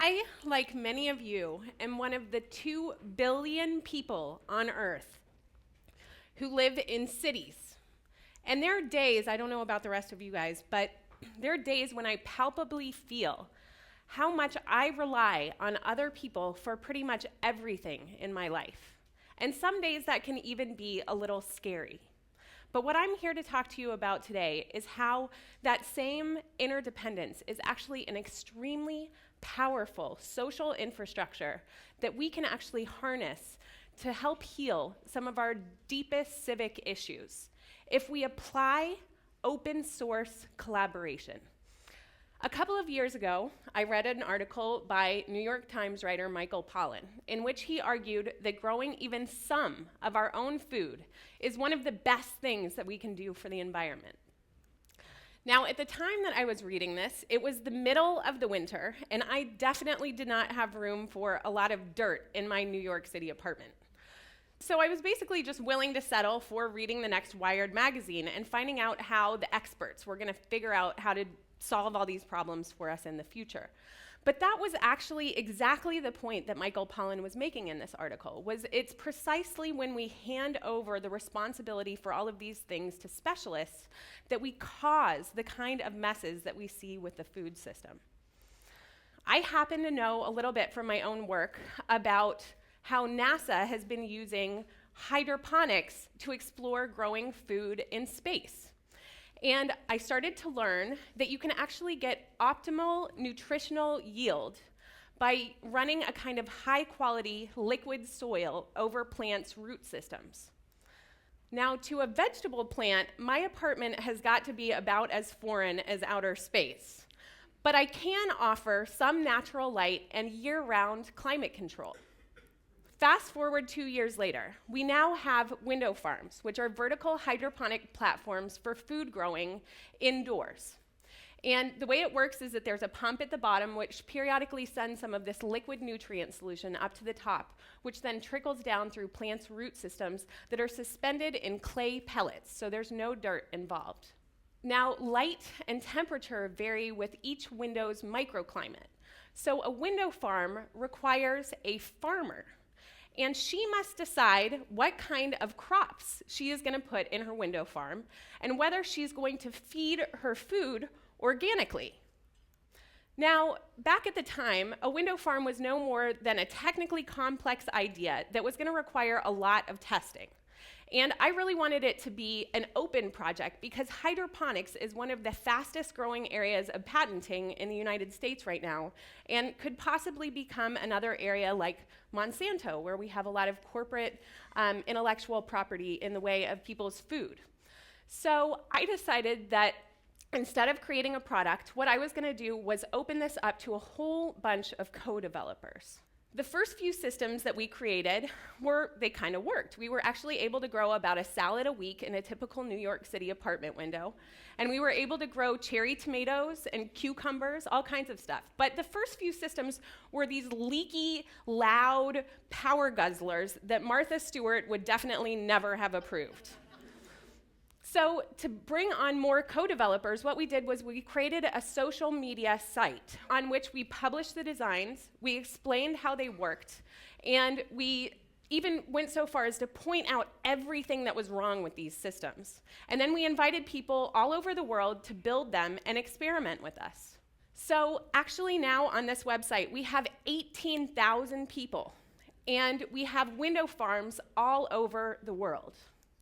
I, like many of you, am one of the 2 billion people on Earth who live in cities. And there are days, I don't know about the rest of you guys, but there are days when I palpably feel how much I rely on other people for pretty much everything in my life. And some days that can even be a little scary. But what I'm here to talk to you about today is how that same interdependence is actually an extremely powerful social infrastructure that we can actually harness to help heal some of our deepest civic issues if we apply open source collaboration. A couple of years ago, I read an article by New York Times writer Michael Pollan, in which he argued that growing even some of our own food is one of the best things that we can do for the environment. Now, at the time that I was reading this, it was the middle of the winter, and I definitely did not have room for a lot of dirt in my New York City apartment. So I was basically just willing to settle for reading the next Wired magazine and finding out how the experts were going to figure out how to solve all these problems for us in the future. But that was actually exactly the point that Michael Pollan was making in this article, was it's precisely when we hand over the responsibility for all of these things to specialists that we cause the kind of messes that we see with the food system. I happen to know a little bit from my own work about how NASA has been using hydroponics to explore growing food in space. And I started to learn that you can actually get optimal nutritional yield by running a kind of high-quality liquid soil over plants' root systems. Now, to a vegetable plant, my apartment has got to be about as foreign as outer space. But I can offer some natural light and year-round climate control. Fast forward 2 years later, we now have window farms, which are vertical hydroponic platforms for food growing indoors. And the way it works is that there's a pump at the bottom which periodically sends some of this liquid nutrient solution up to the top, which then trickles down through plants' root systems that are suspended in clay pellets, so there's no dirt involved. Now, light and temperature vary with each window's microclimate. So a window farm requires a farmer. And she must decide what kind of crops she is going to put in her window farm and whether she's going to feed her food organically. Now, back at the time, a window farm was no more than a technically complex idea that was going to require a lot of testing. And I really wanted it to be an open project because hydroponics is one of the fastest growing areas of patenting in the United States right now and could possibly become another area like Monsanto, where we have a lot of corporate intellectual property in the way of people's food. So I decided that instead of creating a product, what I was going to do was open this up to a whole bunch of co-developers. The first few systems that we created they kind of worked. We were actually able to grow about a salad a week in a typical New York City apartment window. And we were able to grow cherry tomatoes and cucumbers, all kinds of stuff. But the first few systems were these leaky, loud power guzzlers that Martha Stewart would definitely never have approved. So to bring on more co-developers, what we did was we created a social media site on which we published the designs, we explained how they worked, and we even went so far as to point out everything that was wrong with these systems. And then we invited people all over the world to build them and experiment with us. So actually now on this website, we have 18,000 people, and we have window farms all over the world.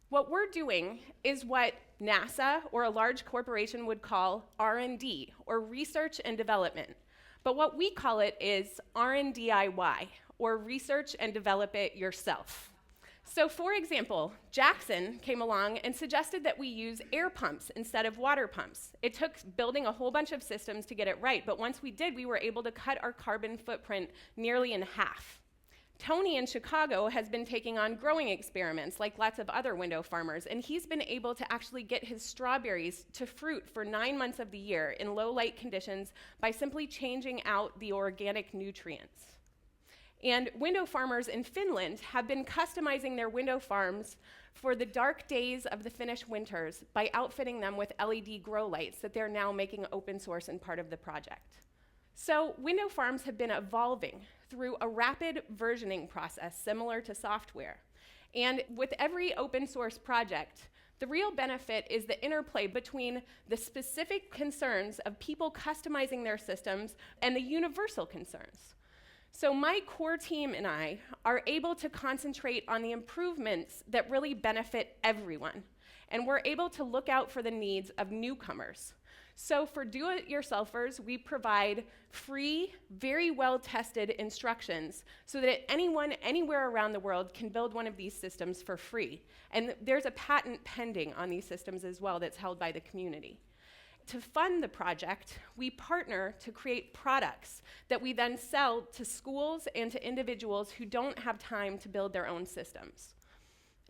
What we're doing is what NASA or a large corporation would call R&D, or research and development. But what we call it is R&DIY, or research and develop it yourself. So for example, Jackson came along and suggested that we use air pumps instead of water pumps. It took building a whole bunch of systems to get it right, but once we did, we were able to cut our carbon footprint nearly in half. Tony in Chicago has been taking on growing experiments like lots of other window farmers, and he's been able to actually get his strawberries to fruit for 9 months of the year in low light conditions by simply changing out the organic nutrients. And window farmers in Finland have been customizing their window farms for the dark days of the Finnish winters by outfitting them with LED grow lights that they're now making open source and part of the project. So window farms have been evolving through a rapid versioning process similar to software. And with every open source project, the real benefit is the interplay between the specific concerns of people customizing their systems and the universal concerns. So my core team and I are able to concentrate on the improvements that really benefit everyone. And we're able to look out for the needs of newcomers. So for do-it-yourselfers, we provide free, very well-tested instructions so that anyone, anywhere around the world can build one of these systems for free. And there's a patent pending on these systems as well that's held by the community. To fund the project, we partner to create products that we then sell to schools and to individuals who don't have time to build their own systems.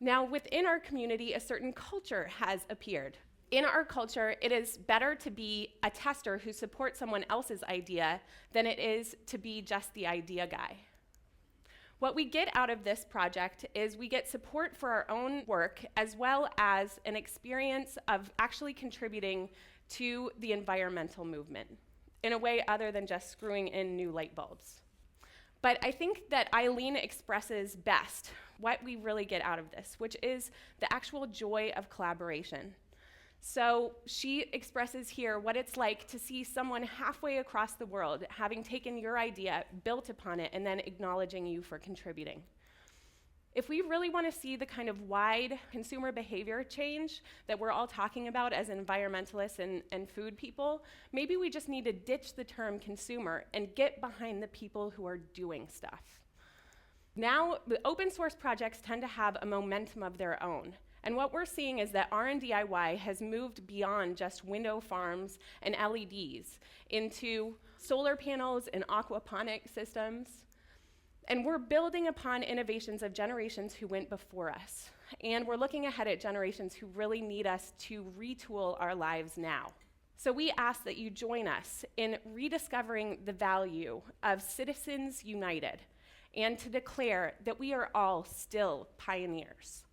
Now, within our community, a certain culture has appeared. In our culture, it is better to be a tester who supports someone else's idea than it is to be just the idea guy. What we get out of this project is we get support for our own work as well as an experience of actually contributing to the environmental movement in a way other than just screwing in new light bulbs. But I think that Eileen expresses best what we really get out of this, which is the actual joy of collaboration. So she expresses here what it's like to see someone halfway across the world having taken your idea, built upon it, and then acknowledging you for contributing. If we really want to see the kind of wide consumer behavior change that we're all talking about as environmentalists and food people, maybe we just need to ditch the term consumer and get behind the people who are doing stuff. Now, the open source projects tend to have a momentum of their own. And what we're seeing is that R&DIY has moved beyond just window farms and LEDs into solar panels and aquaponic systems. And we're building upon innovations of generations who went before us. And we're looking ahead at generations who really need us to retool our lives now. So we ask that you join us in rediscovering the value of Citizens United and to declare that we are all still pioneers.